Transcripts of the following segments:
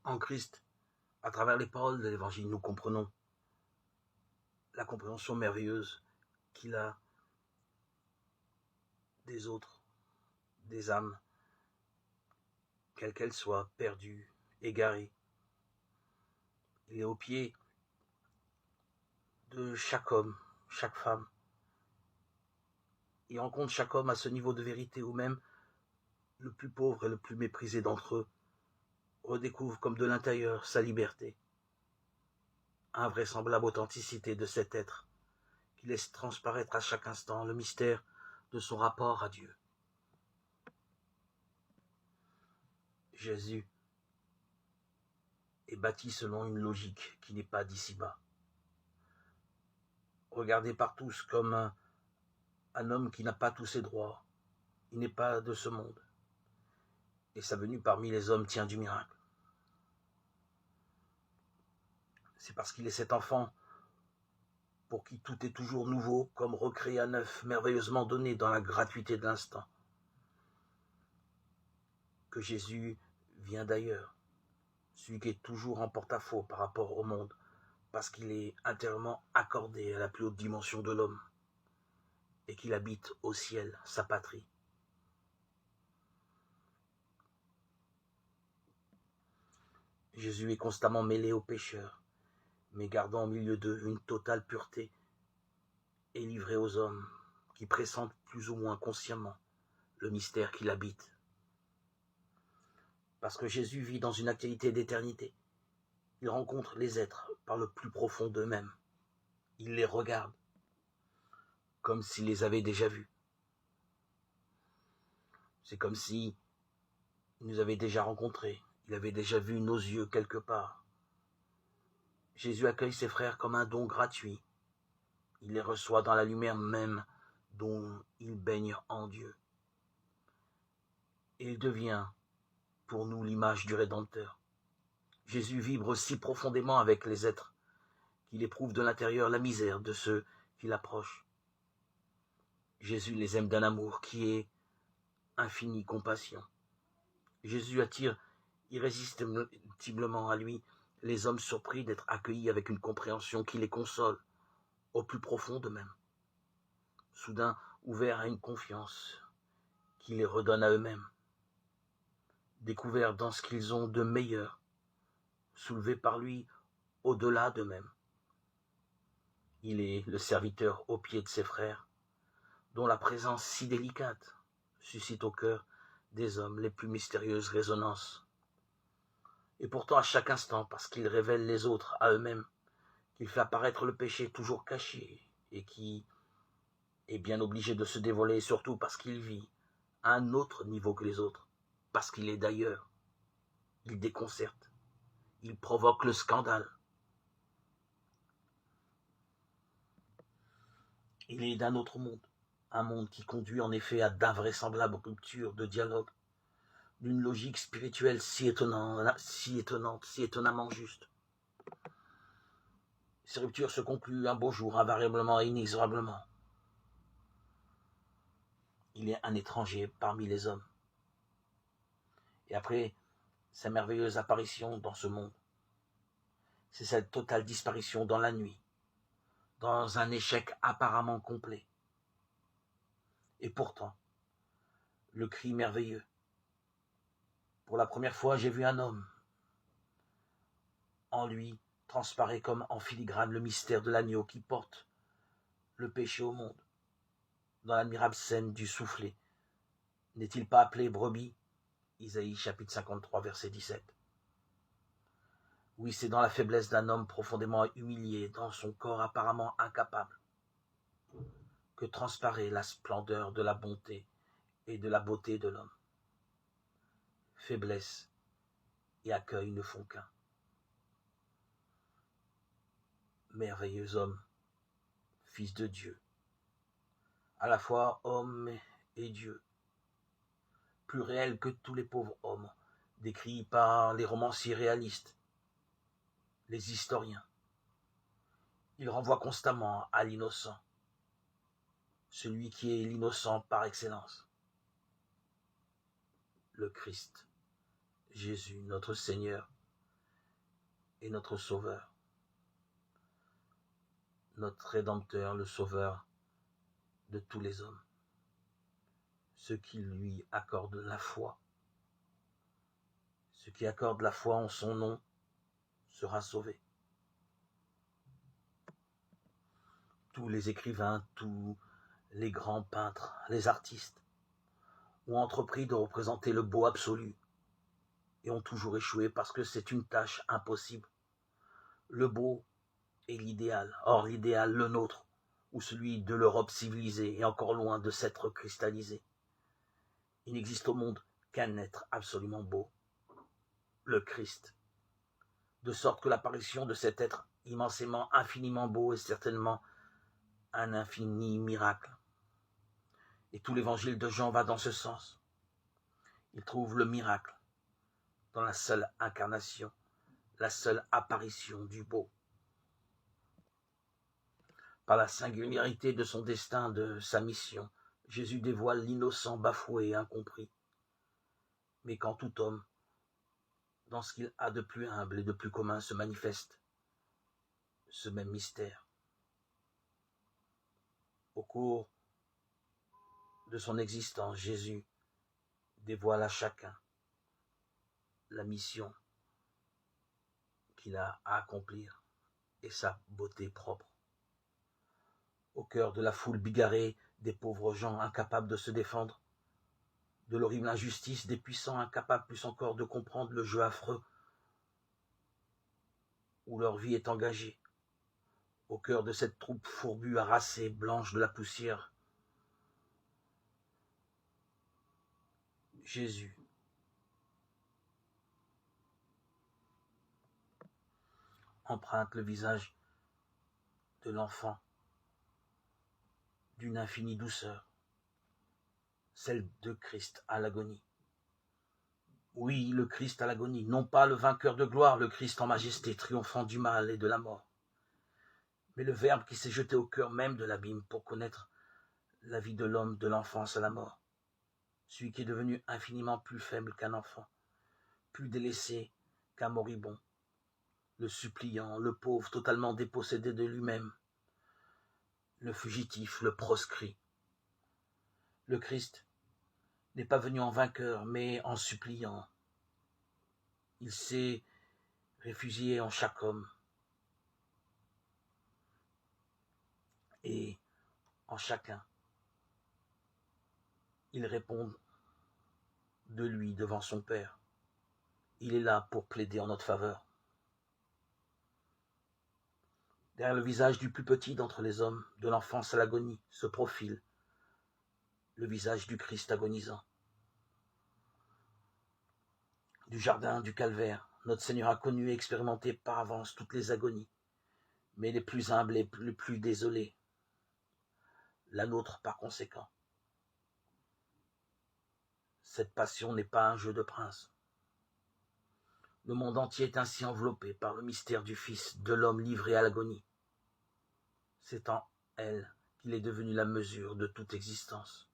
En Christ, à travers les paroles de l'Évangile, nous comprenons la compréhension merveilleuse qu'il a des autres, des âmes, quelles qu'elles soient, perdues, égarées. Il est au pied de chaque homme, chaque femme. Il rencontre chaque homme à ce niveau de vérité où même le plus pauvre et le plus méprisé d'entre eux redécouvre comme de l'intérieur sa liberté, invraisemblable authenticité de cet être qui laisse transparaître à chaque instant le mystère de son rapport à Dieu. Jésus est bâti selon une logique qui n'est pas d'ici-bas. Regardé par tous comme un homme qui n'a pas tous ses droits, il n'est pas de ce monde. Et sa venue parmi les hommes tient du miracle. C'est parce qu'il est cet enfant pour qui tout est toujours nouveau, comme recréé à neuf, merveilleusement donné dans la gratuité de l'instant, que Jésus vient d'ailleurs, celui qui est toujours en porte-à-faux par rapport au monde, parce qu'il est intérieurement accordé à la plus haute dimension de l'homme, et qu'il habite au ciel, sa patrie. Jésus est constamment mêlé aux pécheurs, mais gardant au milieu d'eux une totale pureté, et livré aux hommes qui pressentent plus ou moins consciemment le mystère qu'il habite. Parce que Jésus vit dans une actualité d'éternité, il rencontre les êtres par le plus profond d'eux-mêmes. Il les regarde comme s'il les avait déjà vus. C'est comme si il nous avait déjà rencontrés, il avait déjà vu nos yeux quelque part. Jésus accueille ses frères comme un don gratuit. Il les reçoit dans la lumière même dont ils baignent en Dieu. Et il devient pour nous l'image du Rédempteur. Jésus vibre si profondément avec les êtres qu'il éprouve de l'intérieur la misère de ceux qui l'approchent. Jésus les aime d'un amour qui est infinie compassion. Jésus attire irrésistiblement à lui les hommes surpris d'être accueillis avec une compréhension qui les console au plus profond d'eux-mêmes, soudain ouverts à une confiance qui les redonne à eux-mêmes, découverts dans ce qu'ils ont de meilleur, soulevés par lui au-delà d'eux-mêmes. Il est le serviteur aux pieds de ses frères, dont la présence si délicate suscite au cœur des hommes les plus mystérieuses résonances. Et pourtant à chaque instant, parce qu'il révèle les autres à eux-mêmes, qu'il fait apparaître le péché toujours caché et qui est bien obligé de se dévoiler, surtout parce qu'il vit à un autre niveau que les autres, parce qu'il est d'ailleurs. Il déconcerte, il provoque le scandale. Il est d'un autre monde, un monde qui conduit en effet à d'invraisemblables ruptures de dialogue, d'une logique spirituelle si étonnante, si étonnamment juste. Ces ruptures se concluent un beau jour, invariablement et inexorablement. Il est un étranger parmi les hommes. Et après sa merveilleuse apparition dans ce monde, c'est cette totale disparition dans la nuit, dans un échec apparemment complet. Et pourtant, le cri merveilleux. Pour la première fois, j'ai vu un homme. En lui transparaît comme en filigrane le mystère de l'agneau qui porte le péché au monde. Dans l'admirable scène du soufflet, n'est-il pas appelé brebis? Isaïe chapitre 53, verset 17. Oui, c'est dans la faiblesse d'un homme profondément humilié, dans son corps apparemment incapable, que transparaît la splendeur de la bonté et de la beauté de l'homme. Faiblesse et accueil ne font qu'un. Merveilleux homme, fils de Dieu, à la fois homme et Dieu, plus réel que tous les pauvres hommes, décrits par les romanciers réalistes, les historiens. Il renvoie constamment à l'innocent, celui qui est l'innocent par excellence, le Christ, Jésus, notre Seigneur, et notre Sauveur, notre Rédempteur, le Sauveur de tous les hommes. Ceux qui lui accordent la foi, ceux qui accordent la foi en son nom sera sauvé. Tous les écrivains, tous les grands peintres, les artistes ont entrepris de représenter le beau absolu et ont toujours échoué parce que c'est une tâche impossible. Le beau est l'idéal. Or, l'idéal, le nôtre, ou celui de l'Europe civilisée, est encore loin de s'être cristallisé. Il n'existe au monde qu'un être absolument beau, le Christ. De sorte que l'apparition de cet être immensément, infiniment beau est certainement un infini miracle. Et tout l'évangile de Jean va dans ce sens. Il trouve le miracle dans la seule incarnation, la seule apparition du beau. Par la singularité de son destin, de sa mission, Jésus dévoile l'innocent bafoué et incompris. Mais quand tout homme, dans ce qu'il a de plus humble et de plus commun, se manifeste ce même mystère. Au cours de son existence, Jésus dévoile à chacun la mission qu'il a à accomplir et sa beauté propre. Au cœur de la foule bigarrée des pauvres gens incapables de se défendre, de l'horrible injustice des puissants incapables plus encore de comprendre le jeu affreux où leur vie est engagée, au cœur de cette troupe fourbue, harassée, blanche de la poussière, Jésus emprunte le visage de l'enfant d'une infinie douceur, celle de Christ à l'agonie. Oui, le Christ à l'agonie, non pas le vainqueur de gloire, le Christ en majesté, triomphant du mal et de la mort, mais le Verbe qui s'est jeté au cœur même de l'abîme pour connaître la vie de l'homme de l'enfance à la mort, celui qui est devenu infiniment plus faible qu'un enfant, plus délaissé qu'un moribond, le suppliant, le pauvre totalement dépossédé de lui-même, le fugitif, le proscrit. Le Christ n'est pas venu en vainqueur, mais en suppliant. Il s'est réfugié en chaque homme et en chacun. Il répond de lui devant son Père. Il est là pour plaider en notre faveur. Derrière le visage du plus petit d'entre les hommes, de l'enfance à l'agonie, se profile le visage du Christ agonisant. Du jardin du calvaire, notre Seigneur a connu et expérimenté par avance toutes les agonies, mais les plus humbles et les plus désolées, la nôtre par conséquent. Cette passion n'est pas un jeu de prince. Le monde entier est ainsi enveloppé par le mystère du Fils de l'homme livré à l'agonie. C'est en elle qu'il est devenu la mesure de toute existence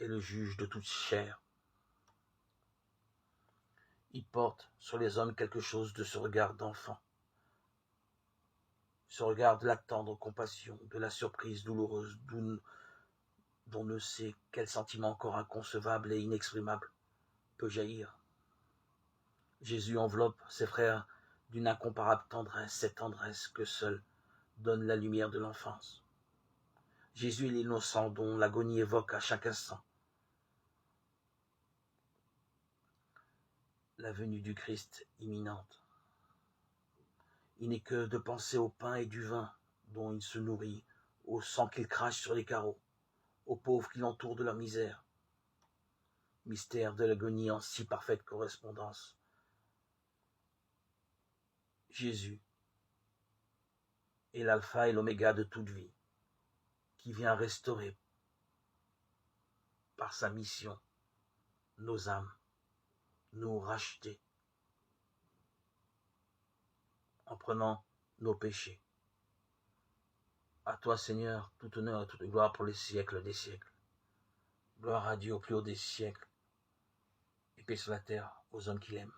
et le juge de toute chair. Il porte sur les hommes quelque chose de ce regard d'enfant, ce regard de la tendre compassion, de la surprise douloureuse, dont ne sait quel sentiment encore inconcevable et inexprimable peut jaillir. Jésus enveloppe ses frères d'une incomparable tendresse, cette tendresse que seule donne la lumière de l'enfance. Jésus est l'innocent dont l'agonie évoque à chaque instant la venue du Christ imminente. Il n'est que de penser au pain et du vin dont il se nourrit, au sang qu'il crache sur les carreaux, aux pauvres qui l'entourent de leur misère. Mystère de l'agonie en si parfaite correspondance. Jésus est l'alpha et l'oméga de toute vie, qui vient restaurer par sa mission nos âmes, nous racheter en prenant nos péchés. À toi, Seigneur, tout honneur et toute gloire pour les siècles des siècles. Gloire à Dieu au plus haut des siècles, et paix sur la terre aux hommes qu'il aime.